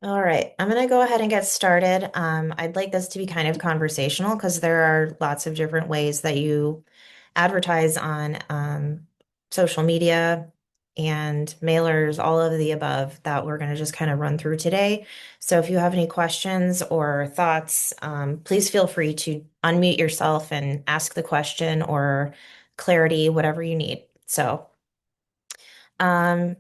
All right, I'm going to go ahead and get started. I'd like this to be kind of conversational because there are lots of different ways that you advertise on social media and mailers, all of the above that we're going to just kind of run through today. So if you have any questions or thoughts, please feel free to unmute yourself and ask the question or clarity, whatever you need. Um,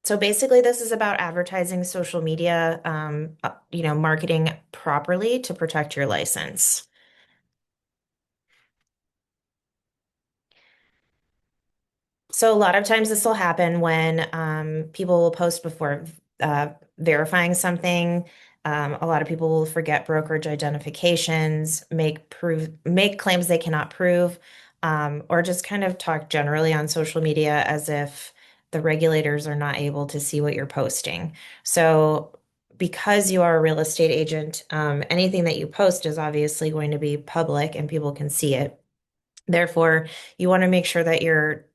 so basically, this is about advertising social media, marketing properly to protect your license. So a lot of times this will happen when people will post before verifying something. A lot of people will forget brokerage identifications, make claims they cannot prove, or just kind of talk generally on social media as if the regulators are not able to see what you're posting. So because you are a real estate agent, anything that you post is obviously going to be public and people can see it. Therefore, you want to make sure that you're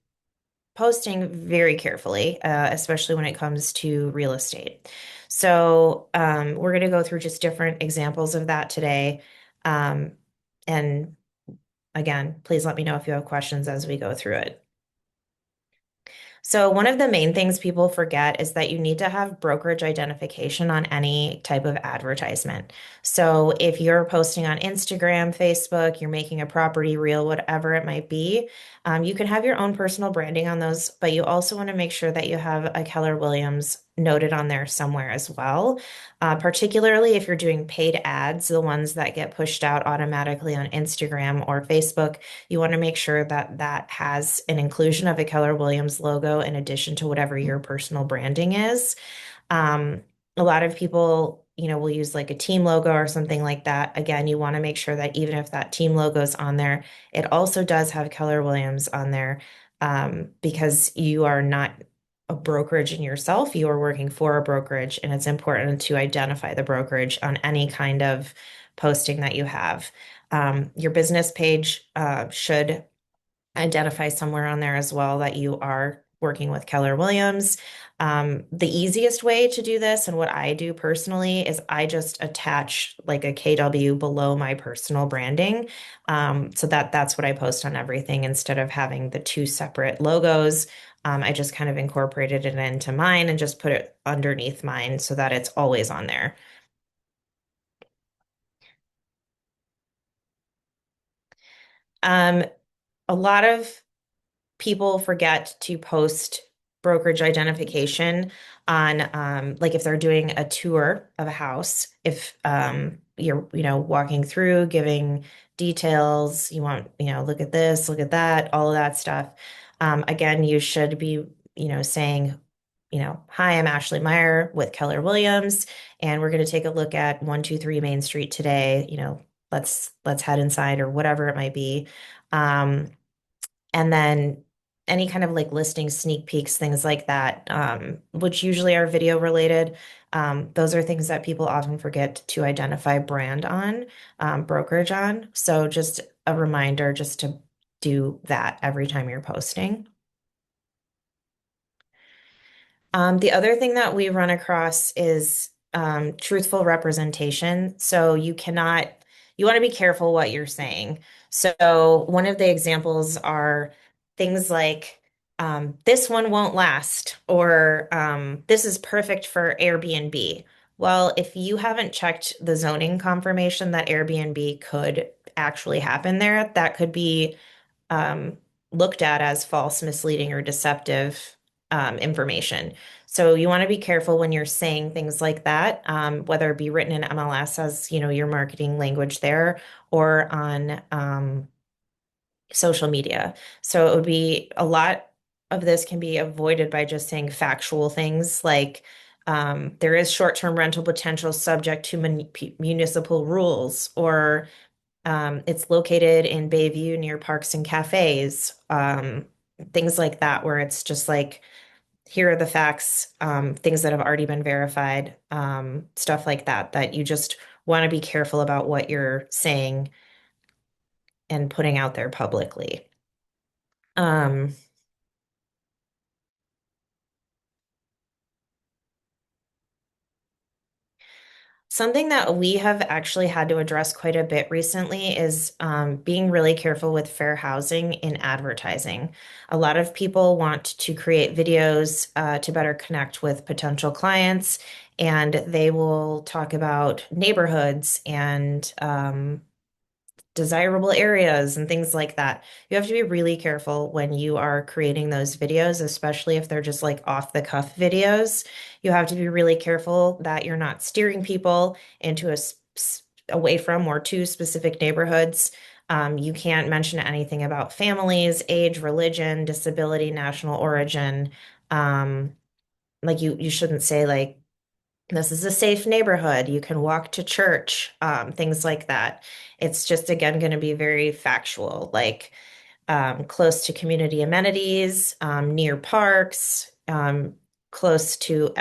posting very carefully, especially when it comes to real estate. So, we're going to go through just different examples of that today. Um, and again, please let me know if you have questions as we go through it. So one of the main things people forget is that you need to have brokerage identification on any type of advertisement. So if you're posting on Instagram, Facebook, you're making a property reel, whatever it might be, you can have your own personal branding on those, but you also want to make sure that you have a Keller Williams noted on there somewhere as well. Particularly if you're doing paid ads, the ones that get pushed out automatically on Instagram or Facebook, you want to make sure that that has an inclusion of a Keller Williams logo in addition to whatever your personal branding is. Um, a lot of people, will use like a team logo or something like that. Again, you want to make sure that even if that team logo is on there, it also does have Keller Williams on there, because you are not a brokerage in yourself. You are working for a brokerage, and it's important to identify the brokerage on any kind of posting that you have. Your business page should identify somewhere on there as well that you are working with Keller Williams. The easiest way to do this, and what I do personally, is I just attach like a KW below my personal branding. So that's what I post on everything instead of having the two separate logos. I just kind of incorporated it into mine and just put it underneath mine so that it's always on there. Um, a lot of people forget to post brokerage identification on like if they're doing a tour of a house, if you're walking through giving details, you want look at this, look at that, all of that stuff. Again, you should be saying, hi, I'm Ashley Meyer with Keller Williams, and we're going to take a look at 123 Main Street today. Let's head inside or whatever it might be. um, and then any kind of like listing sneak peeks, things like that, which usually are video related. Those are things that people often forget to identify brand on, brokerage on. So just a reminder just to do that every time you're posting. The other thing that we run across is truthful representation. So you want to be careful what you're saying. So one of the examples are things like, this one won't last, or this is perfect for Airbnb. Well, if you haven't checked the zoning confirmation that Airbnb could actually happen there, that could be um, looked at as false, misleading, or deceptive information. So you want to be careful when you're saying things like that, whether it be written in MLS as your marketing language there, or on social media. So it would be a lot of this can be avoided by just saying factual things like, there is short-term rental potential subject to municipal rules, or it's located in Bayview near parks and cafes, things like that, where it's just like, here are the facts, things that have already been verified, stuff like that, that you just want to be careful about what you're saying and putting out there publicly. Um, Something that we have actually had to address quite a bit recently is being really careful with fair housing in advertising. A lot of people want to create videos to better connect with potential clients, and they will talk about neighborhoods and desirable areas and things like that. You have to be really careful when you are creating those videos, especially if they're just like off the cuff videos. You have to be really careful that you're not steering people into away from or to specific neighborhoods. You can't mention anything about families, age, religion, disability, national origin. Um, like you shouldn't say like this is a safe neighborhood. You can walk to church, things like that. It's just, again, going to be very factual, like close to community amenities, near parks, close to,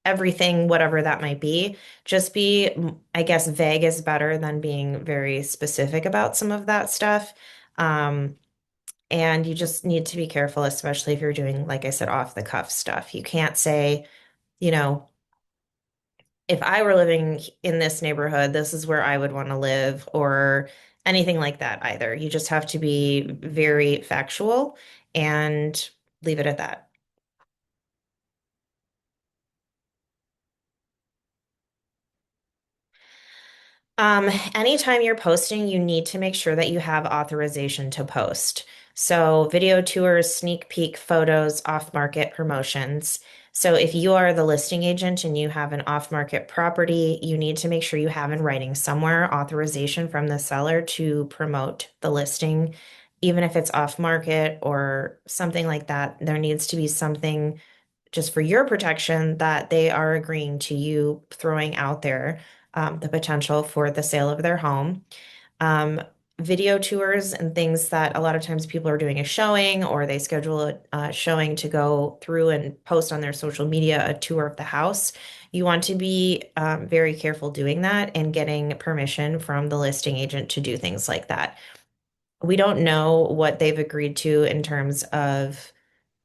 everything, whatever that might be. Just be, I guess, vague is better than being very specific about some of that stuff. Um, and you just need to be careful, especially if you're doing, like I said, off the cuff stuff. You can't say, you know, if I were living in this neighborhood, this is where I would want to live, or anything like that either. You just have to be very factual and leave it at that. Anytime you're posting, you need to make sure that you have authorization to post. So, video tours, sneak peek photos, off-market promotions. So, if you are the listing agent and you have an off-market property, you need to make sure you have in writing somewhere authorization from the seller to promote the listing. Even if it's off-market or something like that, there needs to be something just for your protection that they are agreeing to you throwing out there the potential for the sale of their home. Um, Video tours and things that a lot of times people are doing a showing or they schedule a showing to go through and post on their social media a tour of the house. You want to be very careful doing that and getting permission from the listing agent to do things like that. We don't know what they've agreed to in terms of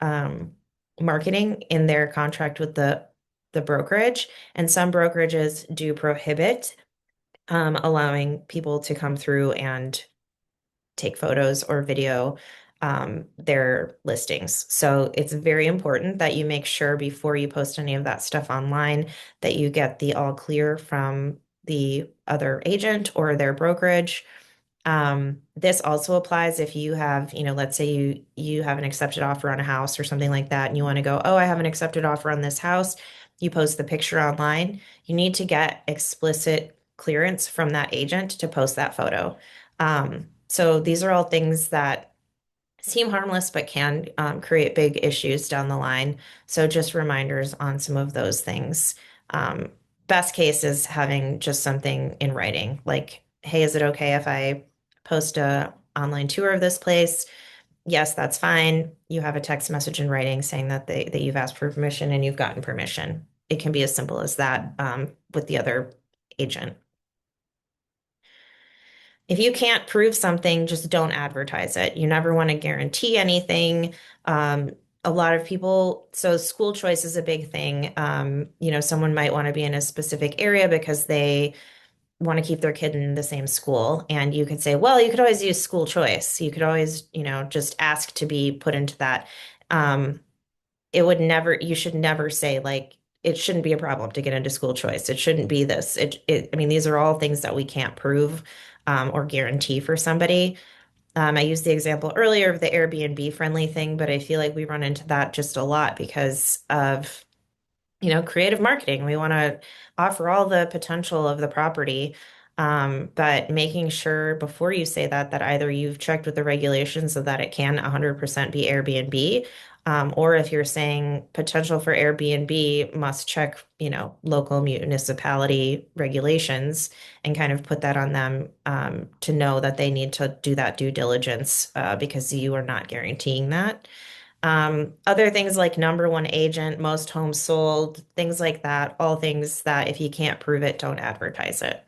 um, marketing in their contract with the brokerage, and some brokerages do prohibit allowing people to come through and take photos or video their listings. So it's very important that you make sure before you post any of that stuff online that you get the all clear from the other agent or their brokerage. This also applies if you have, let's say you have an accepted offer on a house or something like that, and you want to go, oh, I have an accepted offer on this house. You post the picture online. You need to get explicit clearance from that agent to post that photo. So these are all things that seem harmless but can create big issues down the line. So just reminders on some of those things. Um, Best case is having just something in writing, like, hey, is it okay if I post a online tour of this place? Yes, that's fine. You have a text message in writing saying that you've asked for permission and you've gotten permission. It can be as simple as that with the other agent. If you can't prove something, just don't advertise it. You never want to guarantee anything. Um, a lot of people, so school choice is a big thing. Someone might want to be in a specific area because they want to keep their kid in the same school. And you could say, well, you could always use school choice. You could always, just ask to be put into that. Um, you should never say like, it shouldn't be a problem to get into school choice. It shouldn't be this. I mean, these are all things that we can't prove or guarantee for somebody. I used the example earlier of the Airbnb friendly thing, but I feel like we run into that just a lot because of creative marketing. We want to offer all the potential of the property, but making sure before you say that either you've checked with the regulations so that it can 100% be Airbnb, or if you're saying potential for Airbnb must check, local municipality regulations and kind of put that on them, to know that they need to do that due diligence, because you are not guaranteeing that. Other things like number one agent, most homes sold, things like that, all things that if you can't prove it, don't advertise it.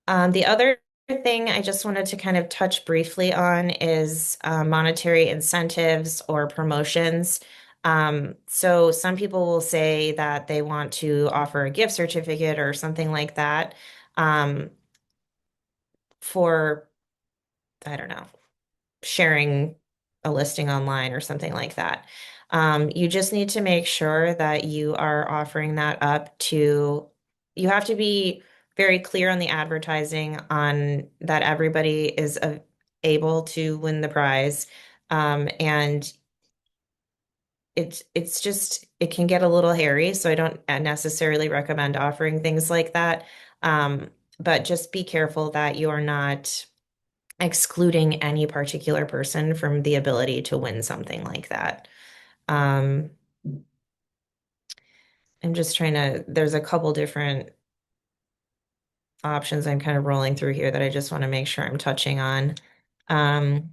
The other Other thing I just wanted to kind of touch briefly on is monetary incentives or promotions. So some people will say that they want to offer a gift certificate or something like that um, for, I don't know, sharing a listing online or something like that. You just need to make sure that you are offering that up to, you have to be very clear on the advertising on that everybody is able to win the prize. And it's just it can get a little hairy, so I don't necessarily recommend offering things like that. But just be careful that you're not excluding any particular person from the ability to win something like that. Um, I'm just trying to, there's a couple different options I'm kind of rolling through here that I just want to make sure I'm touching on. Um,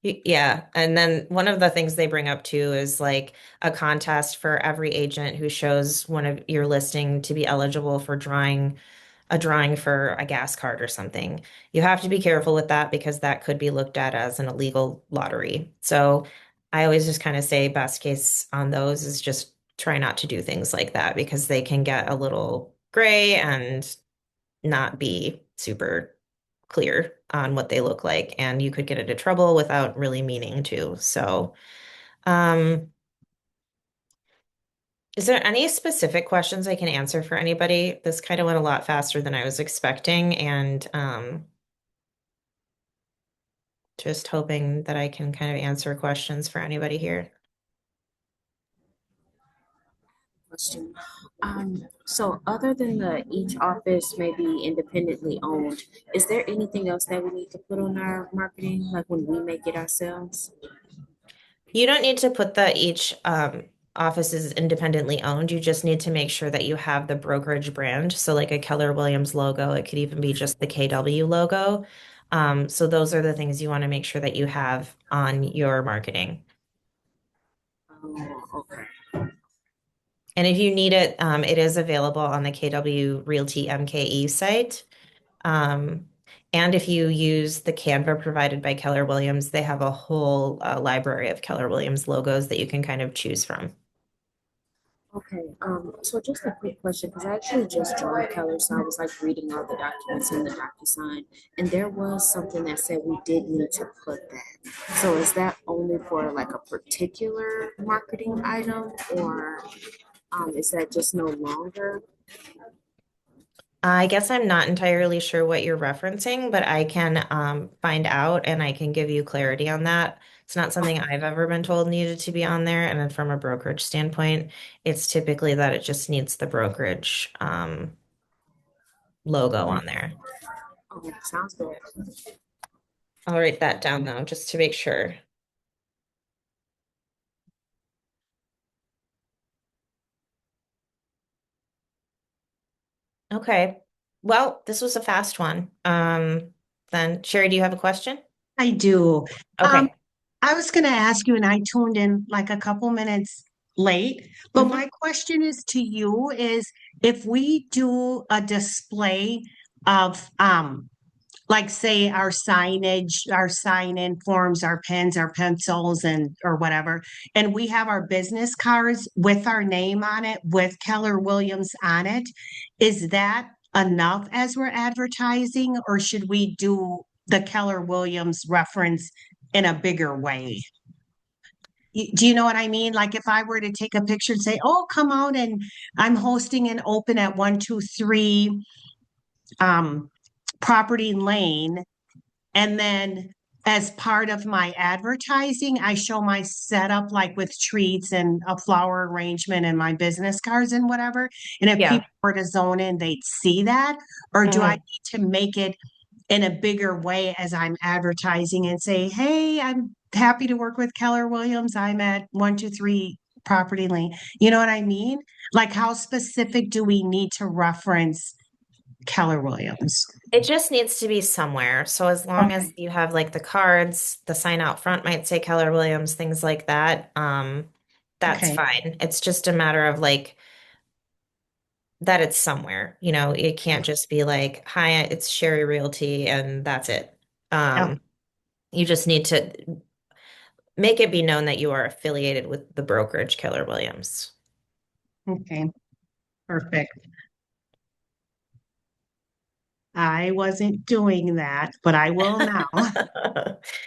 yeah, and then one of the things they bring up too is like a contest for every agent who shows one of your listing to be eligible for drawing for a gas card or something. You have to be careful with that because that could be looked at as an illegal lottery. So I always just kind of say best case on those is just try not to do things like that because they can get a little gray and not be super clear on what they look like, and you could get into trouble without really meaning to. So, um, is there any specific questions I can answer for anybody? This kind of went a lot faster than I was expecting, and just hoping that I can kind of answer questions for anybody here. Question. So other than the each office may be independently owned, is there anything else that we need to put on our marketing, like when we make it ourselves? You don't need to put that each office is independently owned. You just need to make sure that you have the brokerage brand. So, like a Keller Williams logo, it could even be just the KW logo. So, those are the things you want to make sure that you have on your marketing. Oh, okay. And if you need it, it is available on the KW Realty MKE site. Um, and if you use the Canva provided by Keller Williams, they have a whole library of Keller Williams logos that you can kind of choose from. Okay. So just a quick question, because I actually just joined Keller, so I was like reading all the documents in the DocuSign, and there was something that said we did need to put that. So is that only for like a particular marketing item, or is that just no longer? I guess I'm not entirely sure what you're referencing, but I can find out and I can give you clarity on that. It's not something I've ever been told needed to be on there. And then from a brokerage standpoint, it's typically that it just needs the brokerage logo on there. Oh, sounds good. I'll write that down though, just to make sure. Okay. Well, this was a fast one. Then Sherry, do you have a question? I do. Um, Okay. I was going to ask you, and I tuned in like a couple minutes late, but hmm my question is to you is if we do a display of like say our signage, our sign-in forms, our pens, our pencils, and or whatever, and we have our business cards with our name on it, with Keller Williams on it, is that enough as we're advertising, or should we do the Keller Williams reference in a bigger way? Do you know what I mean? Like if I were to take a picture and say, "Oh, come out and I'm hosting an open at 123 um, Property Lane," and then as part of my advertising, I show my setup like with treats and a flower arrangement and my business cards and whatever. And if Yeah. people were to zone in, they'd see that. Or do I Mhm. need to make it in a bigger way as I'm advertising and say, hey, I'm happy to work with Keller Williams. I'm at 123 Property Lane. You know what I mean? Like, how specific do we need to reference Keller Williams? It just needs to be somewhere. So as long as Okay. you have like the cards, the sign out front might say Keller Williams, things like that. that's Okay. fine. It's just a matter of like that it's somewhere. It can't just be like, hi, it's Sherry Realty and that's it. Oh, Um, you just need to make it be known that you are affiliated with the brokerage Keller Williams. okay. Perfect. I wasn't doing that, but I will now.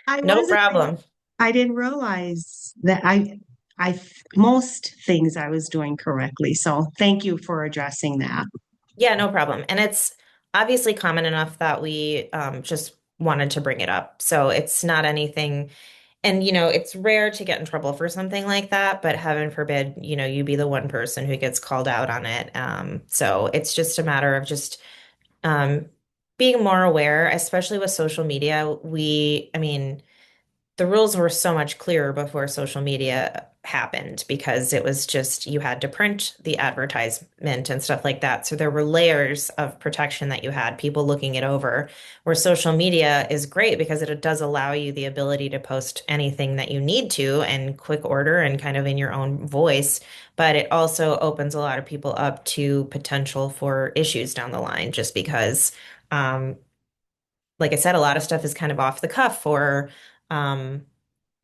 I No wasn't. problem. I didn't realize that most things I was doing correctly. So thank you for addressing that. Yeah, no problem. And it's obviously common enough that we just wanted to bring it up. So it's not anything, and it's rare to get in trouble for something like that, but heaven forbid, you be the one person who gets called out on it. So it's just a matter of just um, being more aware, especially with social media. I mean, the rules were so much clearer before social media happened because it was just you had to print the advertisement and stuff like that. So there were layers of protection that you had, people looking it over. Where social media is great because it does allow you the ability to post anything that you need to in quick order and kind of in your own voice. But it also opens a lot of people up to potential for issues down the line just because, um, like I said, a lot of stuff is kind of off the cuff or um,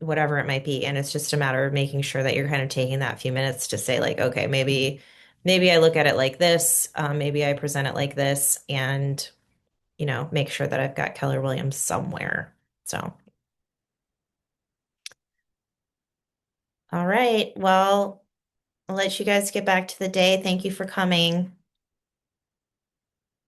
whatever it might be. And it's just a matter of making sure that you're kind of taking that few minutes to say, like, okay, maybe I look at it like this, maybe I present it like this, and make sure that I've got Keller Williams somewhere. So, all right. Well, I'll let you guys get back to the day. Thank you for coming.